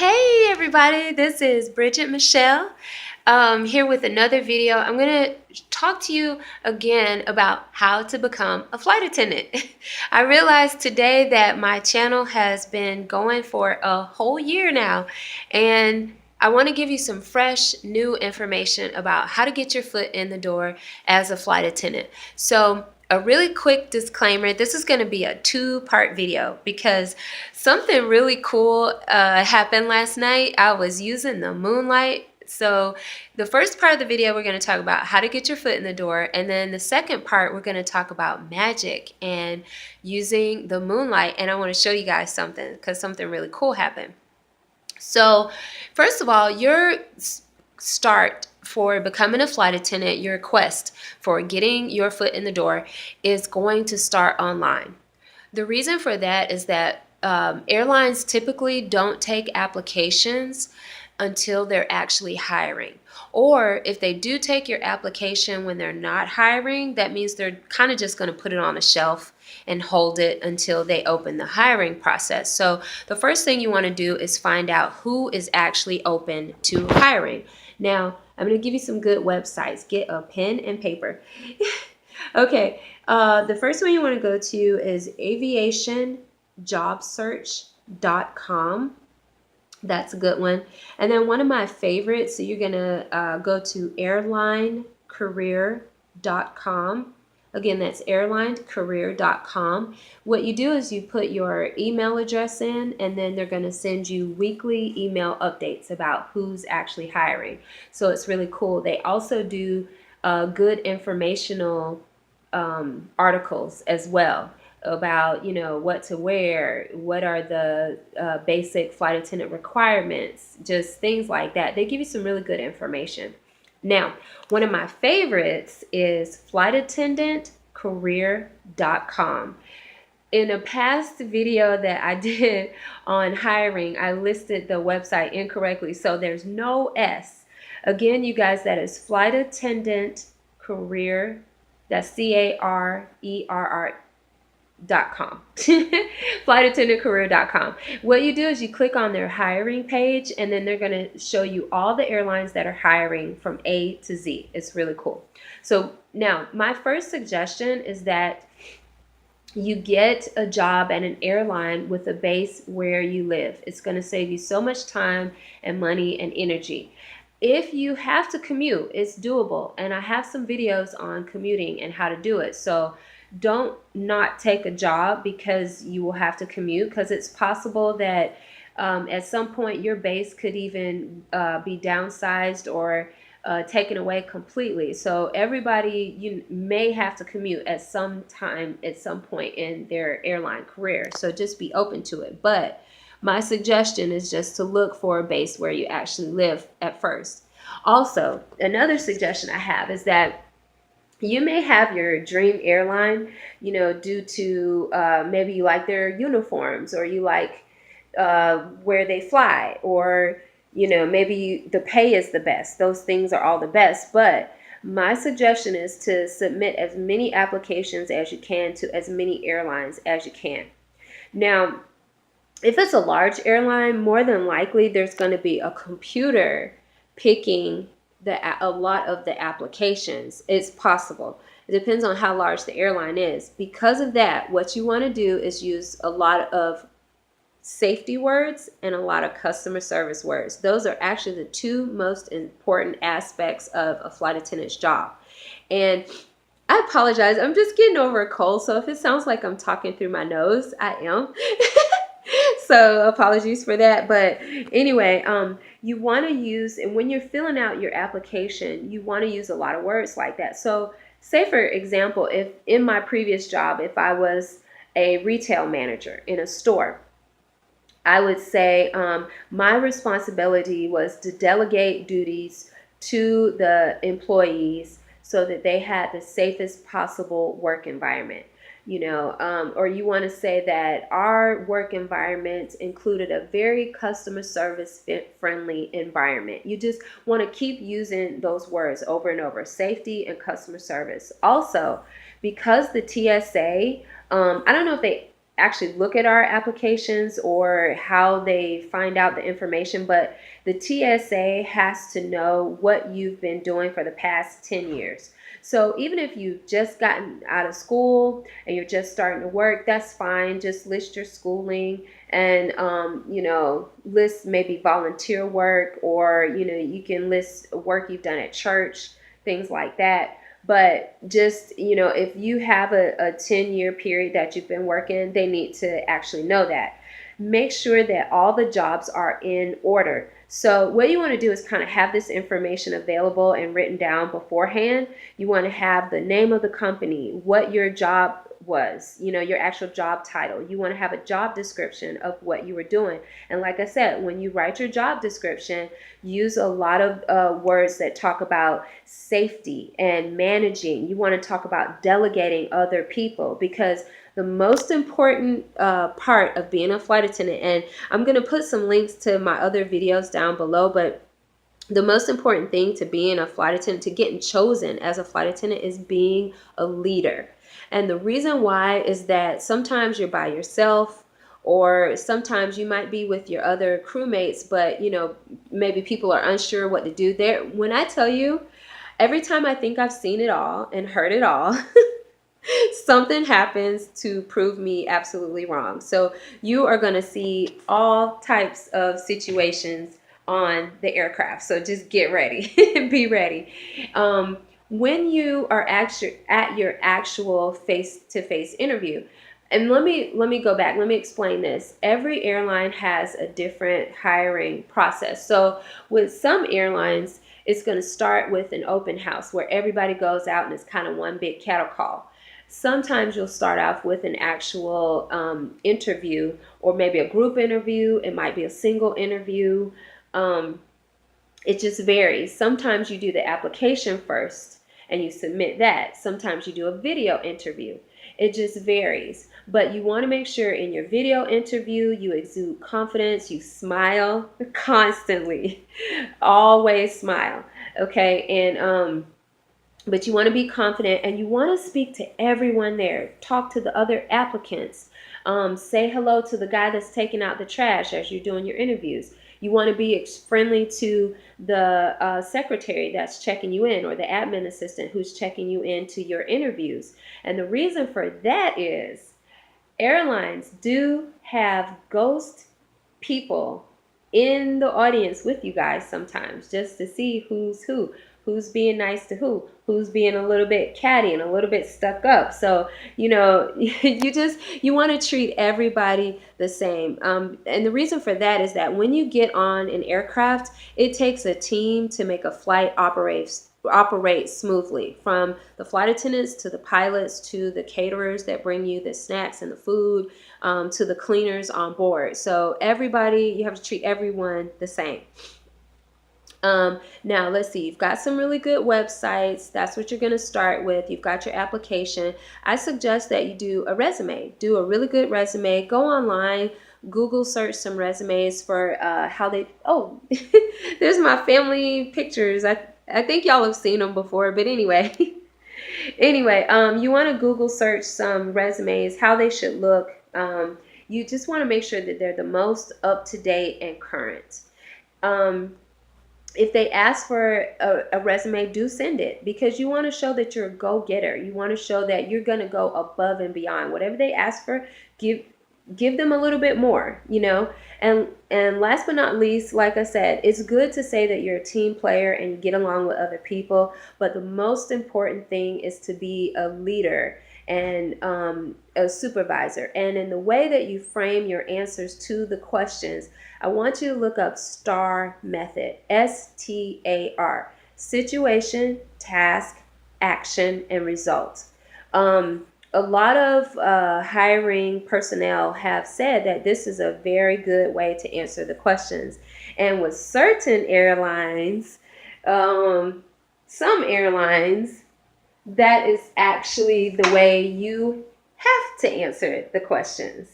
Hey everybody, this is Bridget Michelle here with another video. I'm going to talk to you again about how to become a flight attendant. I realized today that my channel has been going for a whole year now, and I want to give you some fresh new information about how to get your foot in the door as a flight attendant. So a really quick disclaimer, this is going to be a two-part video because something really cool happened last night. I was using the Moonlight. So the first part of the video, we're going to talk about how to get your foot in the door. And then the second part, we're going to talk about magic and using the Moonlight. And I want to show you guys something because something really cool happened. So first of all, your start for becoming a flight attendant, your quest for getting your foot in the door is going to start online. The reason for that is that airlines typically don't take applications until they're actually hiring. Or if they do take your application when they're not hiring, that means they're kind of just going to put it on a shelf and hold it until they open the hiring process. So the first thing you want to do is find out who is actually open to hiring. Now, I'm going to give you some good websites. Get a pen and paper. Okay, the first one you want to go to is aviationjobsearch.com. That's a good one. And then one of my favorites, so you're going to go to airlinecareer.com. Again, that's airlinecareer.com. What you do is you put your email address in, and then they're going to send you weekly email updates about who's actually hiring. So it's really cool. They also do good informational articles as well about, you know, what to wear, what are the basic flight attendant requirements, just things like that. They give you some really good information. Now, one of my favorites is flightattendantcareer.com. In a past video that I did on hiring, I listed the website incorrectly, so there's no S. Again, you guys, that is flight attendant career, that's CARERR.com. flightattendantcareer.com. What you do is you click on their hiring page, and then they're going to show you all the airlines that are hiring from A to Z. It's really cool. So now my first suggestion is that you get a job at an airline with a base where you live. It's going to save you so much time and money and energy. If you have to commute, it's doable, and I have some videos on commuting and how to do it. So don't not take a job because you will have to commute, because it's possible that at some point your base could even be downsized or taken away completely. So everybody, you may have to commute at some time, at some point in their airline career. So just be open to it. But my suggestion is just to look for a base where you actually live at first. Also, another suggestion I have is that you may have your dream airline, you know, due to maybe you like their uniforms, or you like where they fly, or, you know, maybe the pay is the best. Those things are all the best. But my suggestion is to submit as many applications as you can to as many airlines as you can. Now, if it's a large airline, more than likely there's going to be a computer picking a lot of the applications. It's possible. It depends on how large the airline is. Because of that, what you want to do is use a lot of safety words and a lot of customer service words. Those are actually the two most important aspects of a flight attendant's job. And I apologize, I'm just getting over a cold, so if it sounds like I'm talking through my nose, I am. So apologies for that. But anyway, you want to use, and when you're filling out your application, you want to use a lot of words like that. So say, for example, if in my previous job, if I was a retail manager in a store, I would say my responsibility was to delegate duties to the employees so that they had the safest possible work environment. You know, or you want to say that our work environment included a very customer service friendly environment. You just want to keep using those words over and over: safety and customer service. Also, because the TSA, I don't know if they actually look at our applications or how they find out the information, but the TSA has to know what you've been doing for the past 10 years. So even if you've just gotten out of school and you're just starting to work, that's fine. Just list your schooling and, list maybe volunteer work, or, you can list work you've done at church, things like that. But just, if you have a 10-year period that you've been working, they need to actually know that. Make sure that all the jobs are in order. So what you want to do is kind of have this information available and written down beforehand. You want to have the name of the company, what your job was, your actual job title. You want to have a job description of what you were doing. And like I said, when you write your job description, use a lot of words that talk about safety and managing. You want to talk about delegating other people, because the most important part of being a flight attendant, and I'm going to put some links to my other videos down below, but the most important thing to being a flight attendant, to getting chosen as a flight attendant, is being a leader. And the reason why is that sometimes you're by yourself, or sometimes you might be with your other crewmates, but maybe people are unsure what to do there. When I tell you, every time I think I've seen it all and heard it all, something happens to prove me absolutely wrong. So you are going to see all types of situations on the aircraft. So just get ready and be ready. When you are actually at your actual face-to-face interview, and let me go back. Let me explain this. Every airline has a different hiring process. So with some airlines, it's going to start with an open house where everybody goes out and it's kind of one big cattle call. Sometimes you'll start off with an actual interview, or maybe a group interview. It might be a single interview. It just varies. Sometimes you do the application first and you submit that. Sometimes you do a video interview. It just varies. But you want to make sure in your video interview you exude confidence, you smile constantly. Always smile. Okay? And but you want to be confident, and you want to speak to everyone there. Talk to the other applicants. Say hello to the guy that's taking out the trash as you're doing your interviews. You want to be friendly to the secretary that's checking you in, or the admin assistant who's checking you into your interviews. And the reason for that is airlines do have ghost people in the audience with you guys sometimes, just to see who's being nice to who's being a little bit catty and a little bit stuck up. So, you want to treat everybody the same. And the reason for that is that when you get on an aircraft, it takes a team to make a flight operate smoothly, from the flight attendants to the pilots to the caterers that bring you the snacks and the food, to the cleaners on board. So everybody, you have to treat everyone the same. Now let's see, you've got some really good websites. That's what you're going to start with. You've got your application. I suggest that you do a resume. Do a really good resume. Go online, Google search some resumes for how they, there's my family pictures. I think y'all have seen them before, but anyway. You want to Google search some resumes, how they should look. You just want to make sure that they're the most up-to-date and current. If they ask for a resume, do send it, because you want to show that you're a go-getter. You want to show that you're going to go above and beyond. Whatever they ask for, give them a little bit more, And last but not least, like I said, it's good to say that you're a team player and you get along with other people, but the most important thing is to be a leader and a supervisor. And in the way that you frame your answers to the questions, I want you to look up STAR method, STAR, situation, task, action, and result. A lot of hiring personnel have said that this is a very good way to answer the questions. And with certain airlines, some airlines, that is actually the way you have to answer the questions.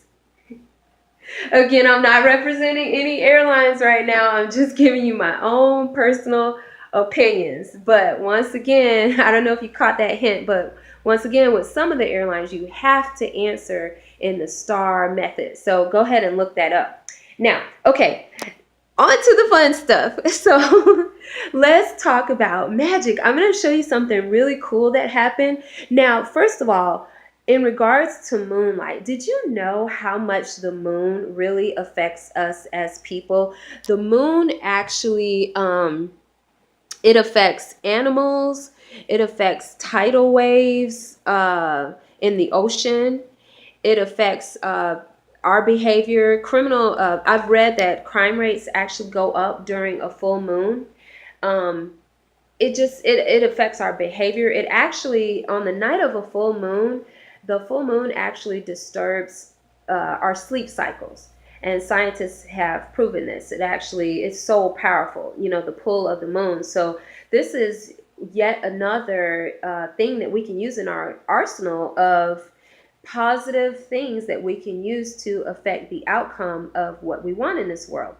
Again, I'm not representing any airlines right now. I'm just giving you my own personal opinions. But once again, I don't know if you caught that hint, but once again, with some of the airlines, you have to answer in the star method. So go ahead and look that up. Now, okay, on to the fun stuff. So let's talk about magic. I'm going to show you something really cool that happened. Now, first of all, in regards to moonlight, did you know how much the moon really affects us as people? The moon actually, it affects animals. It affects tidal waves in the ocean. It affects our behavior. I've read that crime rates actually go up during a full moon. Um, it affects our behavior. It actually, on the night of a full moon, the full moon actually disturbs our sleep cycles. And scientists have proven this. It actually is so powerful, the pull of the moon. So this is yet another thing that we can use in our arsenal of positive things that we can use to affect the outcome of what we want in this world.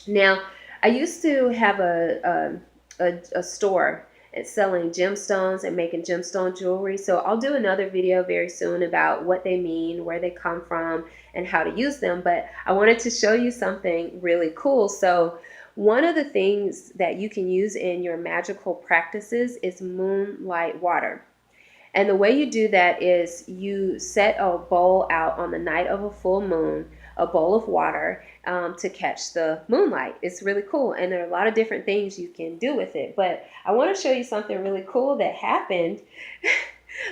Now, I used to have a store selling gemstones and making gemstone jewelry. So I'll do another video very soon about what they mean, where they come from, and how to use them. But I wanted to show you something really cool. So one of the things that you can use in your magical practices is moonlight water. And the way you do that is you set a bowl out on the night of a full moon, a bowl of water, to catch the moonlight. It's really cool. And there are a lot of different things you can do with it. But I want to show you something really cool that happened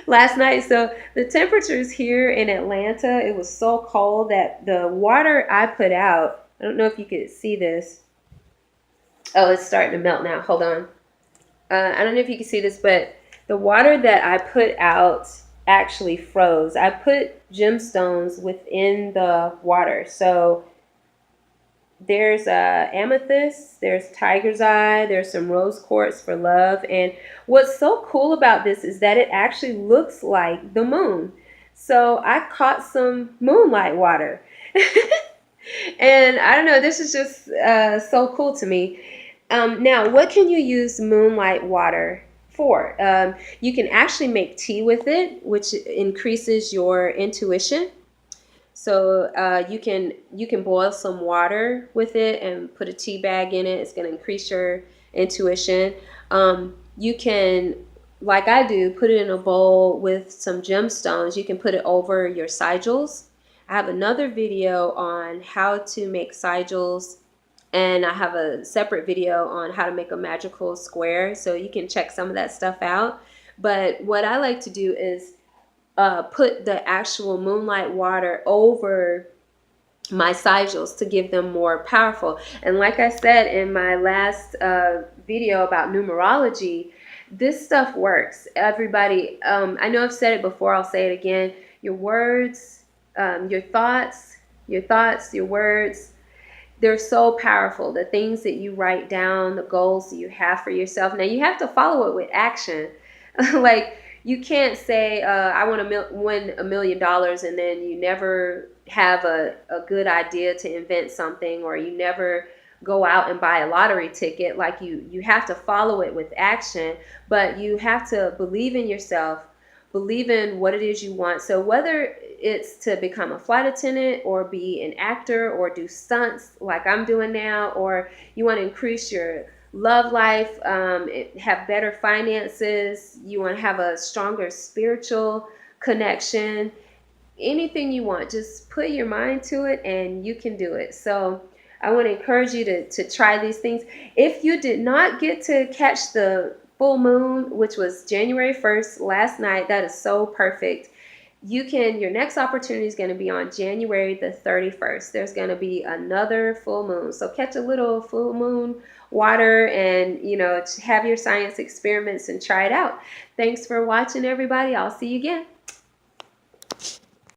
last night. So the temperatures here in Atlanta, it was so cold that the water I put out, I don't know if you could see this. Oh, it's starting to melt now. Hold on. I don't know if you can see this, but the water that I put out actually froze. I put gemstones within the water. So there's amethyst, there's tiger's eye, there's some rose quartz for love. And what's so cool about this is that it actually looks like the moon. So I caught some moonlight water. And I don't know, this is just so cool to me. Now, what can you use moonlight water for? You can actually make tea with it, which increases your intuition. So you can boil some water with it and put a tea bag in it. It's going to increase your intuition. You can, like I do, put it in a bowl with some gemstones. You can put it over your sigils. I have another video on how to make sigils, and I have a separate video on how to make a magical square, so you can check some of that stuff out. But what I like to do is put the actual moonlight water over my sigils to give them more powerful. And like I said in my last video about numerology, this stuff works. Everybody, I know I've said it before, I'll say it again. Your words, your thoughts, your words, they're so powerful. The things that you write down, the goals that you have for yourself. Now you have to follow it with action. Like, you can't say, I want to win $1 million, and then you never have a good idea to invent something, or you never go out and buy a lottery ticket. Like, you have to follow it with action, but you have to believe in yourself, believe in what it is you want. So whether it's to become a flight attendant or be an actor or do stunts like I'm doing now, or you want to increase your love life, have better finances, you want to have a stronger spiritual connection, anything you want, just put your mind to it and you can do it. So I want to encourage you to try these things. If you did not get to catch the full moon, which was January 1st last night, that is so perfect. Your next opportunity is going to be on January the 31st. There's going to be another full moon. So catch a little full moon water and, have your science experiments and try it out. Thanks for watching, everybody. I'll see you again.